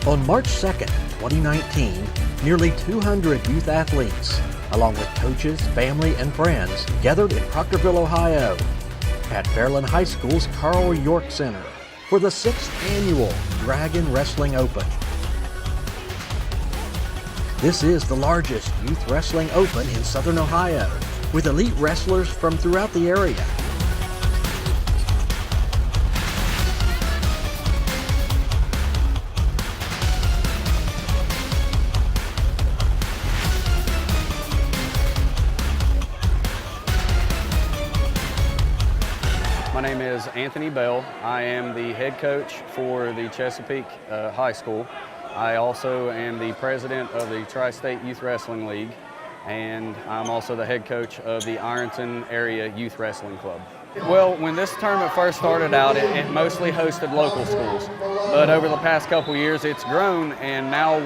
On March 2nd, 2019, nearly 200 youth athletes, along with coaches, family, and friends, gathered in Proctorville, Ohio, at Fairland High School's Carl York Center for the 6th annual Dragon Wrestling Open. This is the largest youth wrestling open in Southern Ohio, with elite wrestlers from throughout the area. My name is Anthony Bell. I am the head coach for the Chesapeake High School. I also am the president of the Tri-State Youth Wrestling League, and I'm also the head coach of the Ironton Area Youth Wrestling Club. Well, when this tournament first started out, it mostly hosted local schools. But over the past couple years, it's grown, and now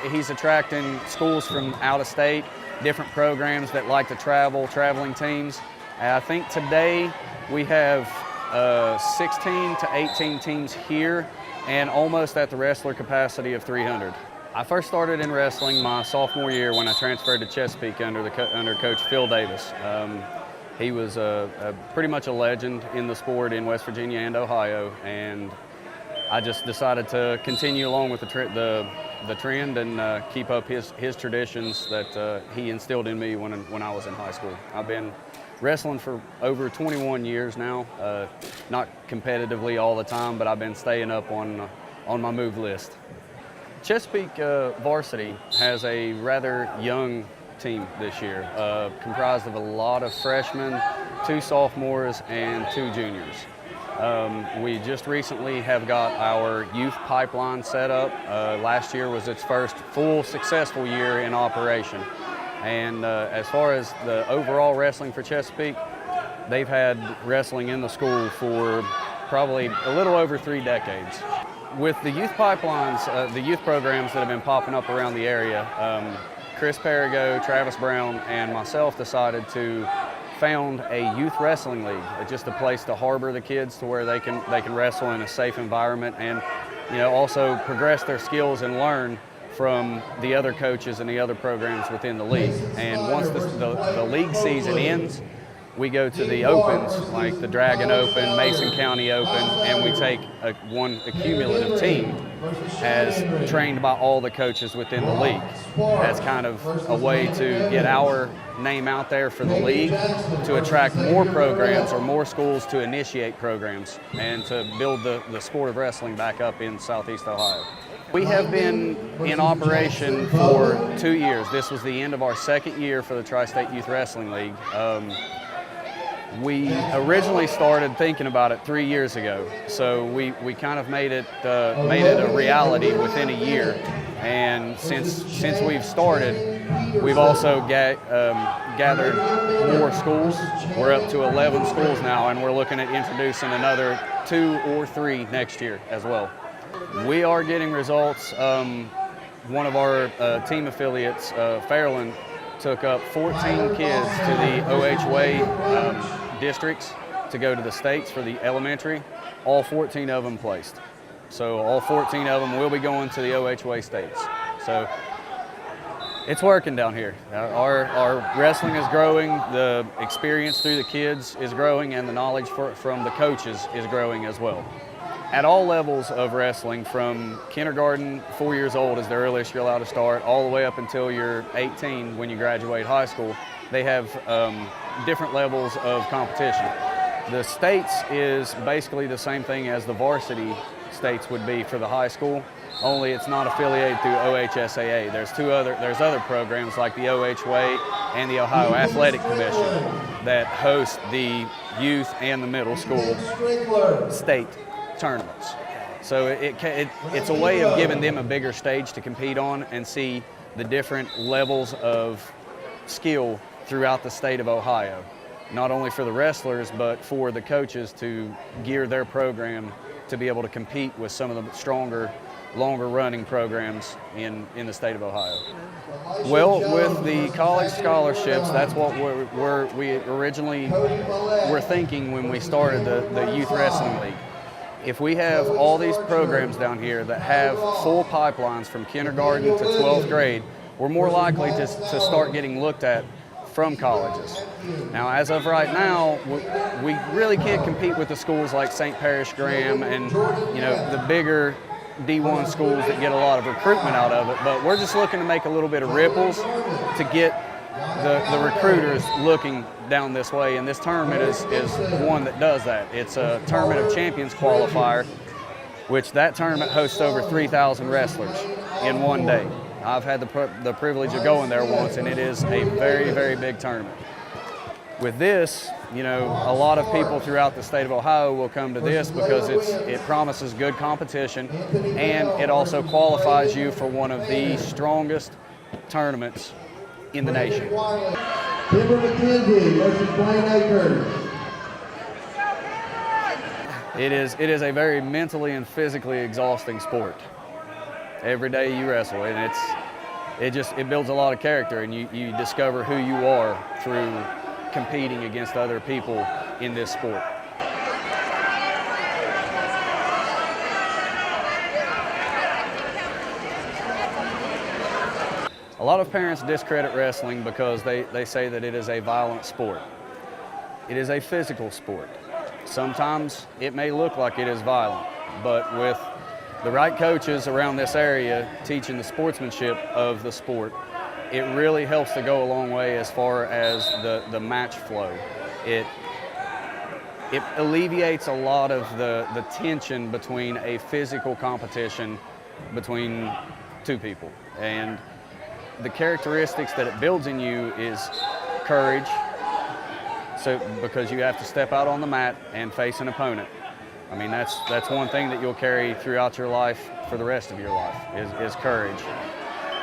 he's attracting schools from out of state, different programs that like to travel, traveling teams. I think today we have 16 to 18 teams here and almost at the wrestler capacity of 300. I first started in wrestling my sophomore year when I transferred to Chesapeake under Coach Phil Davis. He was pretty much a legend in the sport in West Virginia and Ohio, and I just decided to continue along with the trend and keep up his traditions that he instilled in me when I was in high school. I've been wrestling for over 21 years now, not competitively all the time, but I've been staying up on my move list. Chesapeake varsity has a rather young team this year, comprised of a lot of freshmen, 2 sophomores, and 2 juniors. We just recently have got our youth pipeline set up. Last year was its first full successful year in operation. And as far as the overall wrestling for Chesapeake, they've had wrestling in the school for probably a little over 3 decades. With the youth pipelines, the youth programs that have been popping up around the area, Chris Perigo, Travis Brown, and myself decided to found a youth wrestling league, just a place to harbor the kids to where they can wrestle in a safe environment and also progress their skills and learn from the other coaches and the other programs within the league. And once the league season ends, we go to the opens, like the Dragon Open, Mason County Open, and we take one accumulative team as trained by all the coaches within the league. That's kind of a way to get our name out there for the league, to attract more programs or more schools to initiate programs, and to build the sport of wrestling back up in Southeast Ohio. We have been in operation for 2 years. This was the end of our 2nd year for the Tri-State Youth Wrestling League. We originally started thinking about it 3 years ago, so we kind of made it a reality within a year. And since we've started, we've also gathered more schools. We're up to 11 schools now, and we're looking at introducing another 2 or 3 next year as well. We are getting results. One of our team affiliates, Fairland, took up 14 kids to the OHWA districts to go to the states for the elementary. All 14 of them placed. So all 14 of them will be going to the OHWA states. So it's working down here. Our wrestling is growing, the experience through the kids is growing, and the knowledge from the coaches is growing as well. At all levels of wrestling, from kindergarten, 4 years old is the earliest you're allowed to start, all the way up until you're 18 when you graduate high school, they have different levels of competition. The states is basically the same thing as the varsity states would be for the high school, only it's not affiliated through OHSAA. There's other programs like the OHWA and the Ohio Athletic Commission that host the youth and the middle school state tournaments. So it's a way of giving them a bigger stage to compete on and see the different levels of skill throughout the state of Ohio, not only for the wrestlers, but for the coaches to gear their program to be able to compete with some of the stronger, longer running programs in the state of Ohio. Well, with the college scholarships, that's what we originally were thinking when we started the Youth Wrestling League. if we have all these programs down here that have full pipelines from kindergarten to 12th grade, we're more likely to start getting looked at from colleges. Now, as of right now, we really can't compete with the schools like St. Parish Graham and, you know, the bigger D1 schools that get a lot of recruitment out of it, but we're just looking to make a little bit of ripples to get the recruiters looking down this way, and this tournament is one that does that. It's a Tournament of Champions qualifier, which that tournament hosts over 3,000 wrestlers in one day. I've had the privilege of going there once, and it is a very, very big tournament. With this, you know, a lot of people throughout the state of Ohio will come to this because it promises good competition, and it also qualifies you for one of the strongest tournaments in the nation. Timber McKenzie versus Blaine Akers. It is a very mentally and physically exhausting sport. Every day you wrestle, and it builds a lot of character, and you discover who you are through competing against other people in this sport. A lot of parents discredit wrestling because they say that it is a violent sport. It is a physical sport. Sometimes it may look like it is violent, but with the right coaches around this area teaching the sportsmanship of the sport, it really helps to go a long way as far as the match flow. It alleviates a lot of the tension between a physical competition between two people. And the characteristics that it builds in you is courage, so because you have to step out on the mat and face an opponent. I mean, that's one thing that you'll carry throughout your life for the rest of your life is courage.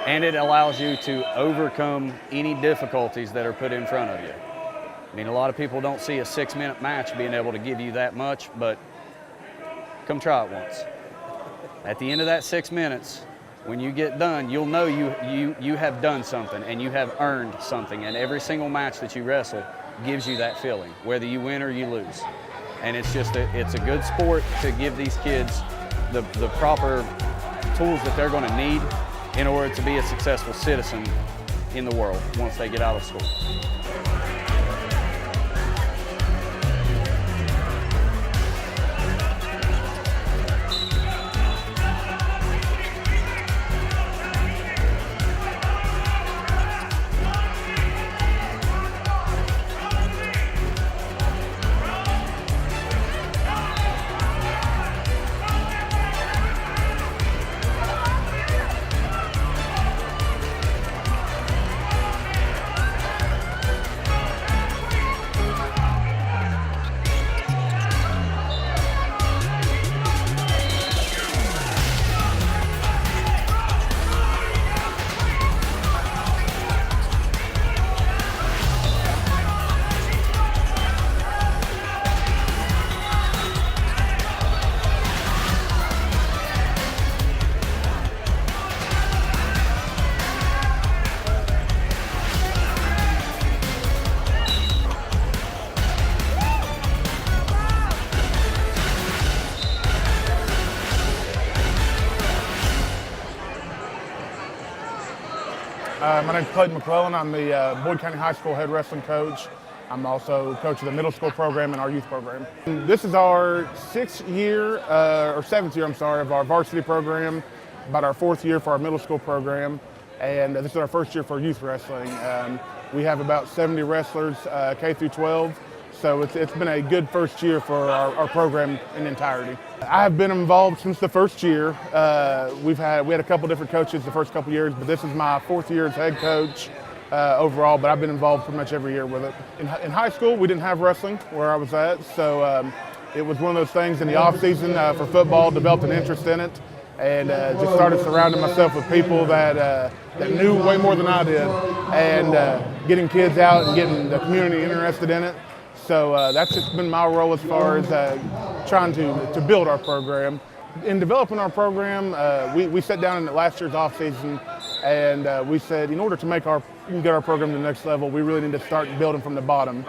And it allows you to overcome any difficulties that are put in front of you. I mean, a lot of people don't see a 6-minute match being able to give you that much, but come try it once. At the end of that 6 minutes, when you get done, you'll know you have done something and you have earned something. And every single match that you wrestle gives you that feeling, whether you win or you lose. And it's a good sport to give these kids the proper tools that they're going to need in order to be a successful citizen in the world once they get out of school. My name is Clayton McClellan. I'm the Boyd County High School head wrestling coach. I'm also coach of the middle school program and our youth program. This is our 7th year, of our varsity program, about our 4th year for our middle school program, and this is our 1st year for youth wrestling. We have about 70 wrestlers, K through 12, so it's been a good first year for our program in entirety. I have been involved since the first year. We had a couple different coaches the first couple years, but this is my 4th year as head coach overall, but I've been involved pretty much every year with it. In high school, we didn't have wrestling where I was at, so it was one of those things in the off season for football, developed an interest in it, and just started surrounding myself with people that knew way more than I did, and getting kids out and getting the community interested in it. So that's just been my role as far as trying to build our program. In developing our program, we sat down in last year's off season, and we said in order to get our program to the next level, we really need to start building from the bottom,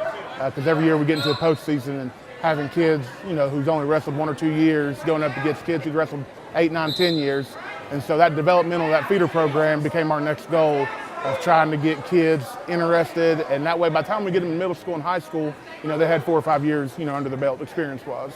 because every year we get into the postseason having kids, who's only wrestled 1 or 2 years, going up against kids who've wrestled 8, 9, 10 years. And so that developmental, that feeder program became our next goal of trying to get kids interested. And that way, by the time we get them in middle school and high school, they had 4 or 5 years, under the belt experience-wise.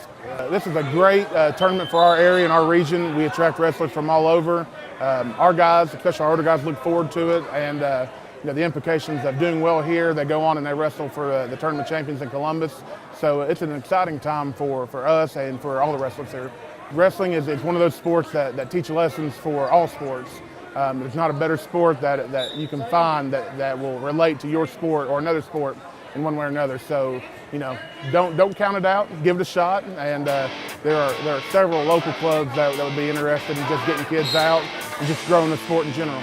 This is a great tournament for our area and our region. We attract wrestlers from all over. Our guys, especially our older guys, look forward to it. And the implications of doing well here, they go on and they wrestle for the tournament champions in Columbus. So it's an exciting time for us and for all the wrestlers here. Wrestling is one of those sports that teach lessons for all sports. There's not a better sport that you can find that will relate to your sport or another sport in one way or another. So, don't count it out, give it a shot. And there are several local clubs that would be interested in just getting kids out and just growing the sport in general.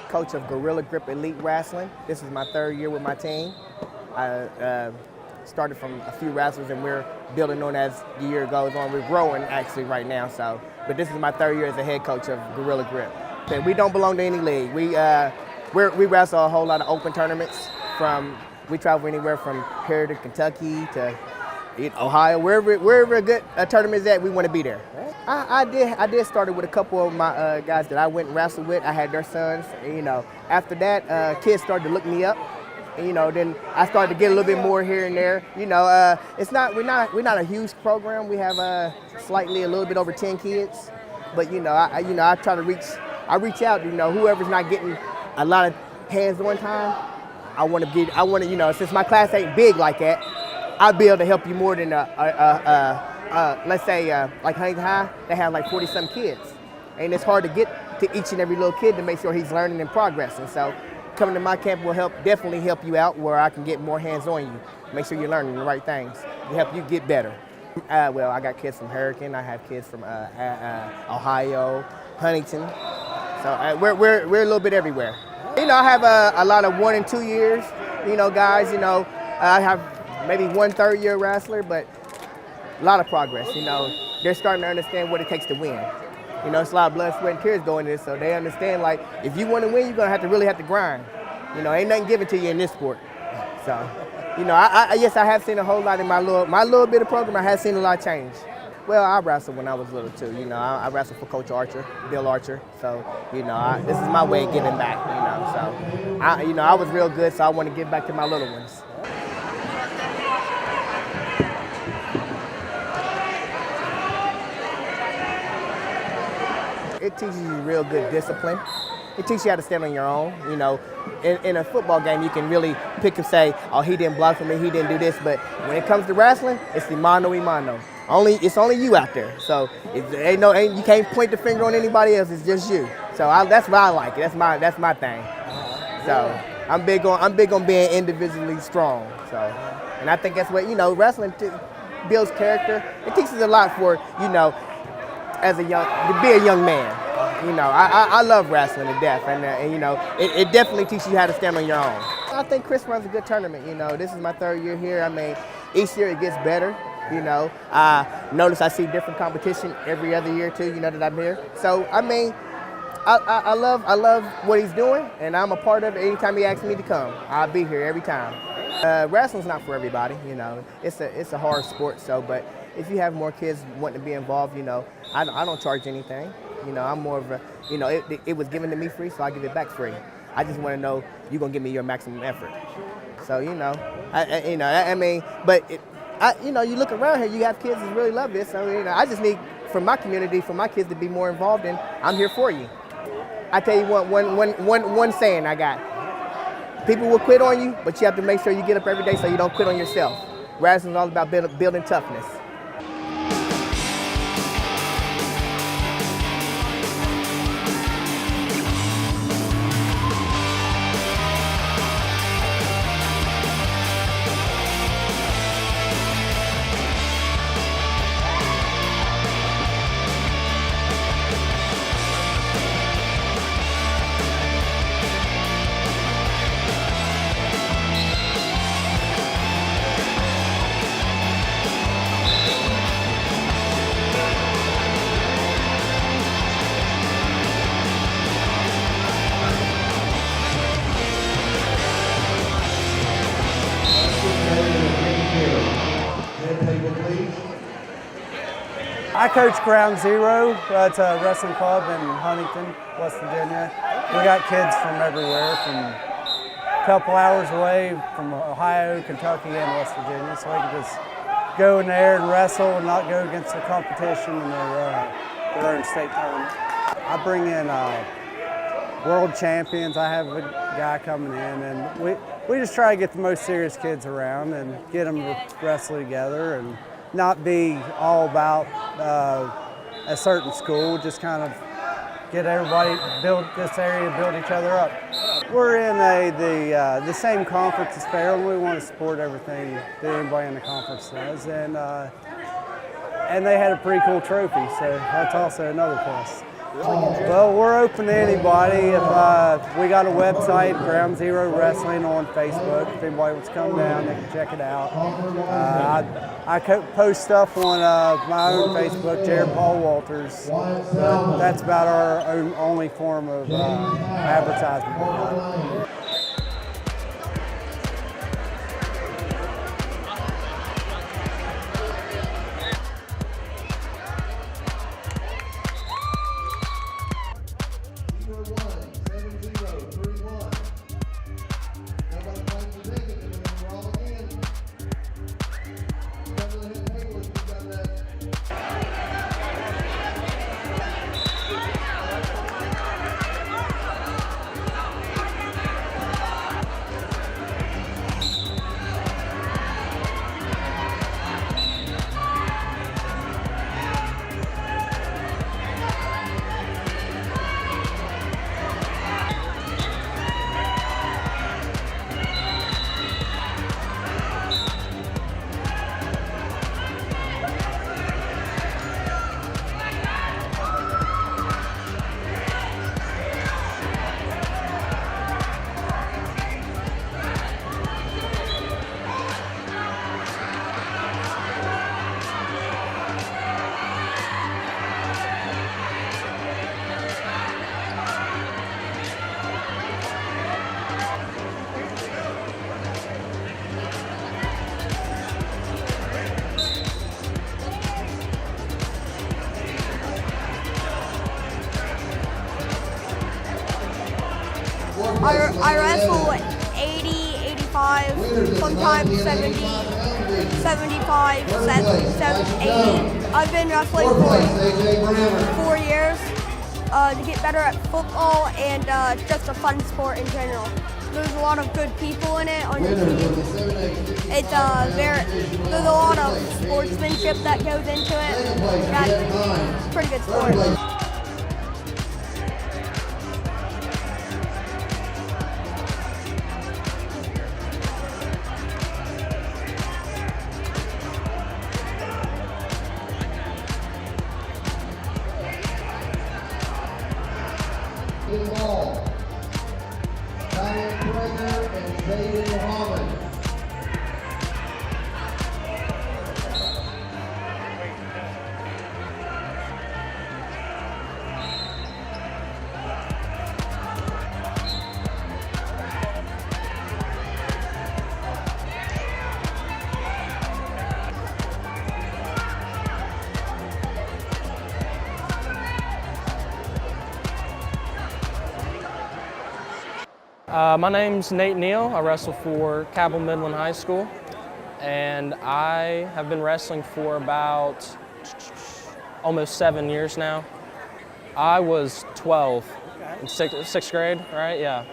Coach of Gorilla Grip Elite Wrestling. This is my 3rd year with my team. I started from a few wrestlers and we're building on as the year goes on. We're growing actually right now, but this is my 3rd year as a head coach of Gorilla Grip. And we don't belong to any league. We wrestle a whole lot of open tournaments. We travel anywhere from here to Kentucky to Ohio, wherever a good tournament is at, we want to be there. I did started with a couple of my guys that I went and wrestled with. I had their sons. And, after that, kids started to look me up. And, then I started to get a little bit more here and there. We're not a huge program. We have slightly a little bit over 10 kids. But I try to reach out. Whoever's not getting a lot of hands-on time, I want to since my class ain't big like that, I'll be able to help you more than let's say like Huntington High, they have like 40-some kids. And it's hard to get to each and every little kid to make sure he's learning and progressing. So coming to my camp will definitely help you out where I can get more hands on you. Make sure you're learning the right things to help you get better. Well, I got kids from Hurricane, I have kids from Ohio, Huntington. So we're a little bit everywhere. I have a lot of 1 and 2 years, guys, I have maybe 1 3rd-year wrestler, but a lot of progress, They're starting to understand what it takes to win. It's a lot of blood, sweat, and tears going in this, so they understand, like, if you want to win, you're going to really have to grind. Ain't nothing given to you in this sport. So, yes, I have seen a whole lot in my little bit of program. I have seen a lot change. Well, I wrestled when I was little, too. I wrestled for Coach Archer, Bill Archer. So, this is my way of giving back, So, I was real good, so I want to give back to my little ones. It teaches you real good discipline. It teaches you how to stand on your own. In a football game, you can really pick and say, oh, he didn't block for me, he didn't do this. But when it comes to wrestling, it's the mano a mano. It's only you out there. So you can't point the finger on anybody else. It's just you. So that's why I like it. That's my thing. So I'm big on being individually strong. So, and I think that's what wrestling builds character. It teaches a lot for to be a young man. I love wrestling to death, and it definitely teaches you how to stand on your own. I think Chris runs a good tournament. This is my 3rd year here. I mean, each year it gets better. You know, notice I see different competition every other year too. You know that I'm here. So I mean, I love what he's doing, and I'm a part of it. Anytime he asks me to come, I'll be here every time. Wrestling's not for everybody. You know, it's a hard sport. So, but if you have more kids wanting to be involved, you know, I don't charge anything. You know, I'm more of a, you know, it was given to me free, so I give it back free. I just want to know you're gonna give me your maximum effort. So you know, I mean, but you know, you look around here, you have kids that really love this. So you know, I just need for my community, for my kids to be more involved, and I'm here for you. I tell you what, one saying I got: people will quit on you, but you have to make sure you get up every day so you don't quit on yourself. Wrestling's all about building toughness. I coach Ground Zero. It's a wrestling club in Huntington, West Virginia. We got kids from everywhere, from a couple hours away from Ohio, Kentucky, and West Virginia. So we can just go in there and wrestle and not go against the competition in their own state tournament. I bring in world champions. I have a guy coming in, and we just try to get the most serious kids around and get them to wrestle together and not be all about a certain school, just kind of get everybody, build this area, build each other up. We're in the same conference as Fairland. We want to support everything that anybody in the conference does, and they had a pretty cool trophy, so that's also another plus. Well, we're open to anybody. If we got a website, Ground Zero Wrestling on Facebook. If anybody wants to come down, they can check it out. I post stuff on my own Facebook, Jared Paul Walters. But that's about our only form of advertisement. I wrestle 80, 85, sometimes 70, 75, 80. I've been wrestling for 4 years to get better at football and just a fun sport in general. There's a lot of good people in it on your team. It's there's a lot of sportsmanship that goes into it. Yeah, it's a pretty good sport. My name's Nate Neal. I wrestle for Cabell Midland High School, and I have been wrestling for about almost 7 years now. I was 12 in sixth grade, right? Yeah.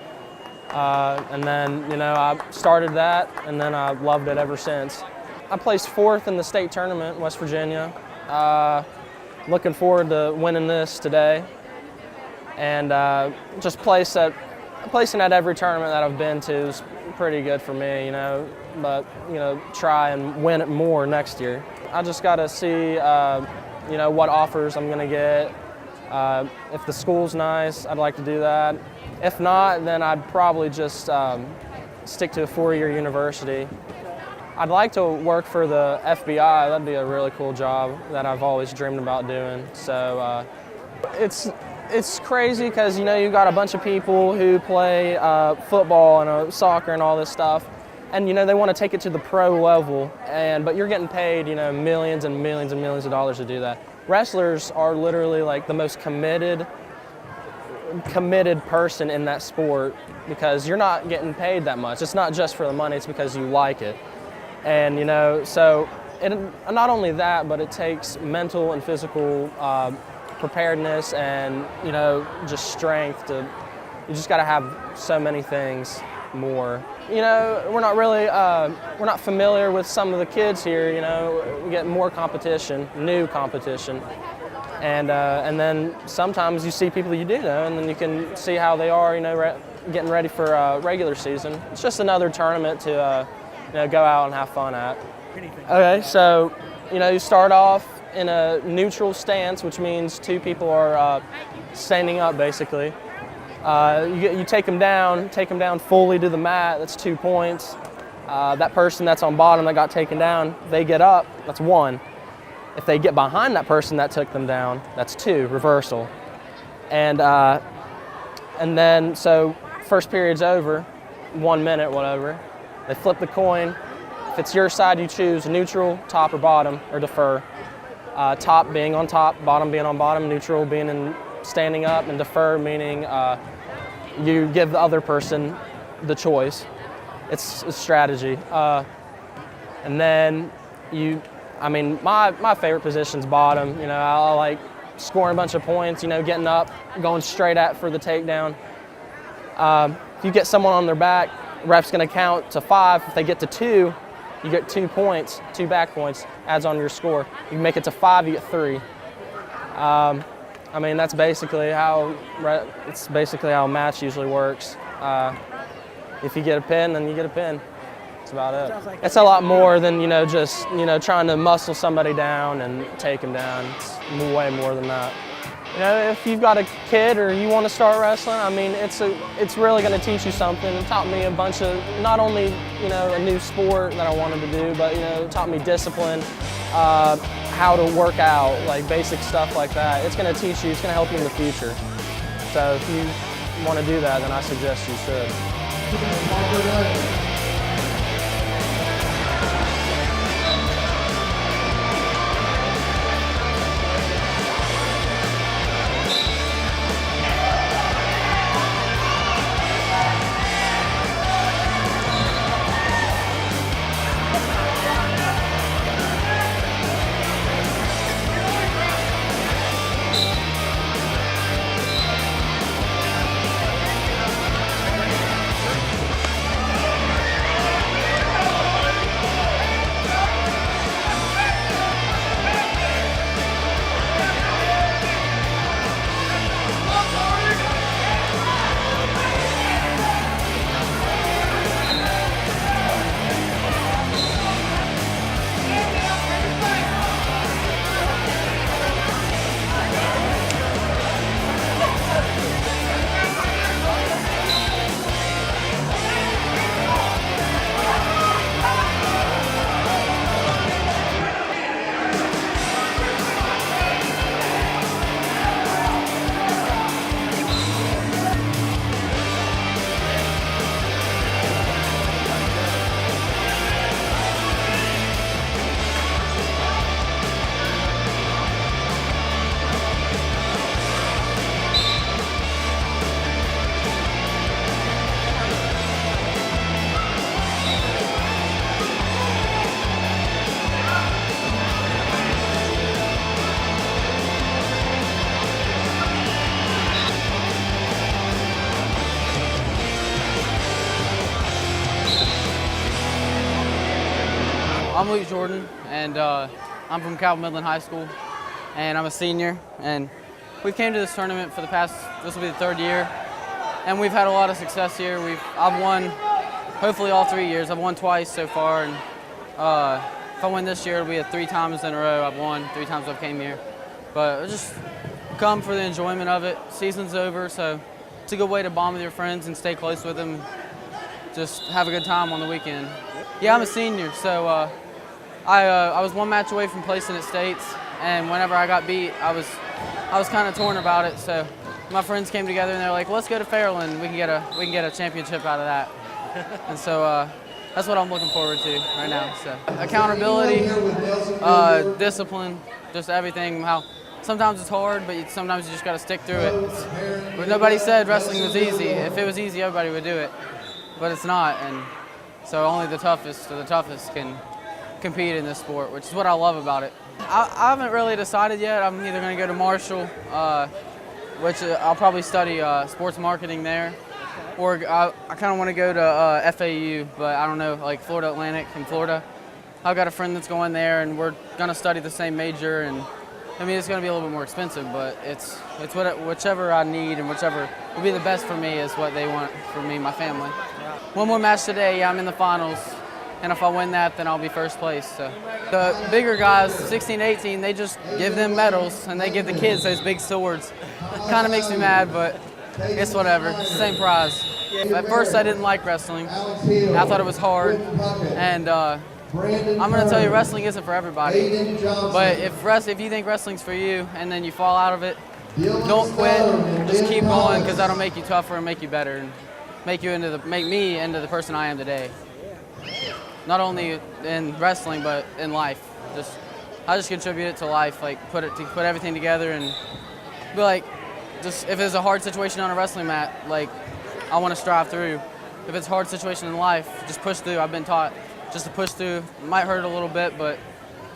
And then, I started that, and then I loved it ever since. I placed 4th in the state tournament in West Virginia. Looking forward to winning this today, and just placing at every tournament that I've been to is pretty good for me, but try and win it more next year. I just got to see what offers I'm going to get. If the school's nice, I'd like to do that. If not, then I'd probably just stick to a 4-year university. I'd like to work for the FBI. That'd be a really cool job that I've always dreamed about doing. So it's crazy because you got a bunch of people who play football and soccer and all this stuff, and they want to take it to the pro level, but you're getting paid millions and millions and millions of dollars to do that. Wrestlers are literally like the most committed person in that sport because you're not getting paid that much. It's not just for the money, it's because you like it. And so not only that, but it takes mental and physical preparedness and just strength. You just got to have so many things more. We're not really we're not familiar with some of the kids here. We get more competition, new competition, and then sometimes you see people you do know, and then you can see how they are. Getting ready for regular season. It's just another tournament to go out and have fun at. Okay, so you start off in a neutral stance, which means 2 people are standing up basically. You take them down fully to the mat, that's 2 points. That person that's on bottom that got taken down, they get up, that's 1. If they get behind that person that took them down, that's 2, reversal. And then, so first period's over, 1 minute, whatever. They flip the coin. If it's your side, you choose neutral, top or bottom, or defer. Top being on top, bottom being on bottom, neutral being in standing up, and defer meaning you give the other person the choice. It's a strategy. And then my favorite position's bottom. I like scoring a bunch of points, getting up, going straight at for the takedown. If you get someone on their back, ref's gonna count to 5. If they get to 2, you get 2 points, 2 back points, adds on your score. You can make it to 5, you get 3. That's basically how a match usually works. If you get a pin, then you get a pin. That's about it. It's a lot more than just trying to muscle somebody down and take them down. It's way more than that. If you've got a kid or you want to start wrestling, it's really going to teach you something. It taught me a bunch of, not only a new sport that I wanted to do, but it taught me discipline, how to work out, like basic stuff like that. It's going to teach you, it's going to help you in the future. So if you want to do that, then I suggest you should. I'm Luke Jordan, and I'm from Calvin Midland High School, and I'm a senior. And we've came to this tournament for this will be the 3rd year, and we've had a lot of success here. I've won, hopefully all 3 years. I've won twice so far, and if I win this year, it'll be 3 times in a row I've won, 3 times I've came here. But I just come for the enjoyment of it. Season's over, so it's a good way to bond with your friends and stay close with them. Just have a good time on the weekend. Yeah, I'm a senior, so I was 1 match away from placing at states, and whenever I got beat, I was kind of torn about it. So my friends came together and they're like, "Let's go to Fairland. We can get a championship out of that." And so that's what I'm looking forward to right now. So accountability, discipline, just everything. How sometimes it's hard, but sometimes you just got to stick through it. But nobody said wrestling was easy. If it was easy, everybody would do it, but it's not. And so only the toughest of the toughest can compete in this sport, which is what I love about it. I haven't really decided yet. I'm either going to go to Marshall, which I'll probably study sports marketing there, or I kind of want to go to FAU, but I don't know, like Florida Atlantic in Florida. I've got a friend that's going there, and we're going to study the same major, and I mean, it's going to be a little bit more expensive, but it's whichever I need and whichever will be the best for me is what they want for me and my family. One more match today, yeah, I'm in the finals, and if I win that, then I'll be first place. So the bigger guys, 16, 18, they just give them medals, and they give the kids those big swords. Kind of makes me mad, but it's whatever. It's the same prize. At first, I didn't like wrestling. I thought it was hard, and I'm going to tell you, wrestling isn't for everybody. But if you think wrestling's for you, and then you fall out of it, don't quit. Just keep going, because that'll make you tougher and make you better, and make me into the person I am today. Not only in wrestling, but in life. I just contribute it to life, like put everything together and be like, just if it's a hard situation on a wrestling mat, like I want to strive through. If it's a hard situation in life, just push through. I've been taught just to push through. It might hurt a little bit, but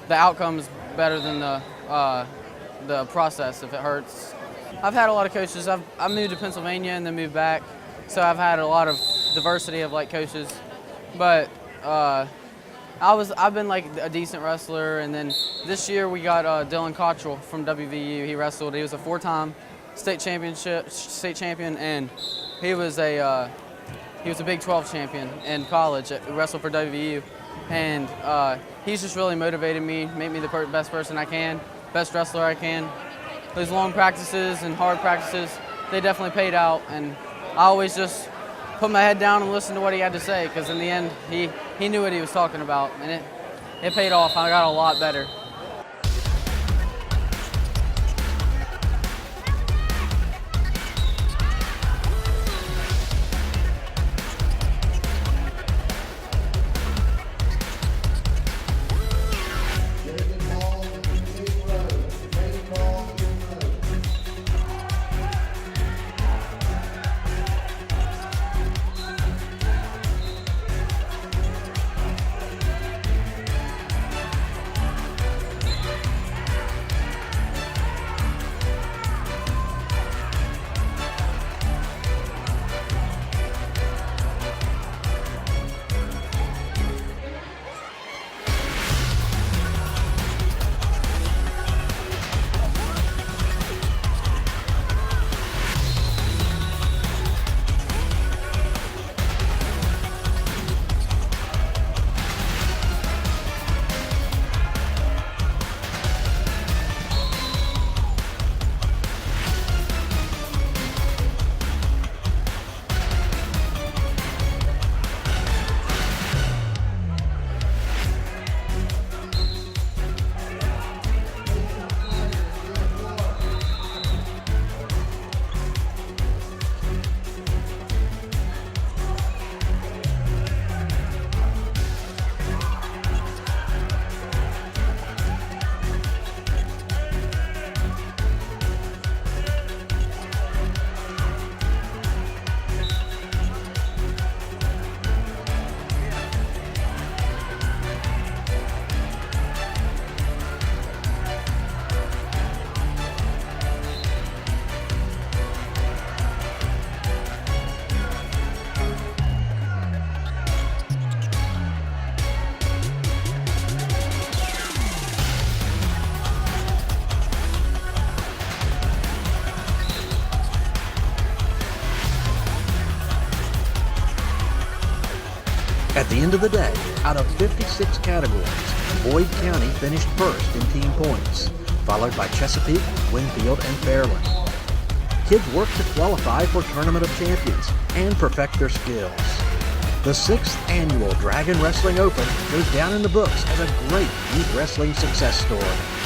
the outcome is better than the process if it hurts. I've had a lot of coaches. I moved to Pennsylvania and then moved back, so I've had a lot of diversity of like coaches, but I've been like a decent wrestler, and then this year we got Dylan Cottrell from WVU. He wrestled. He was a 4-time state champion, and he was a Big 12 champion in college. He wrestled for WVU, and he's just really motivated me, made me the best person I can, best wrestler I can. Those long practices and hard practices, they definitely paid out, and I always just put my head down and listen to what he had to say, because in the end, he knew what he was talking about, and it paid off. I got a lot better. At the end of the day, out of 56 categories, Boyd County finished first in team points, followed by Chesapeake, Winfield, and Fairland. Kids work to qualify for Tournament of Champions and perfect their skills. The 6th annual Dragon Wrestling Open goes down in the books as a great youth wrestling success story.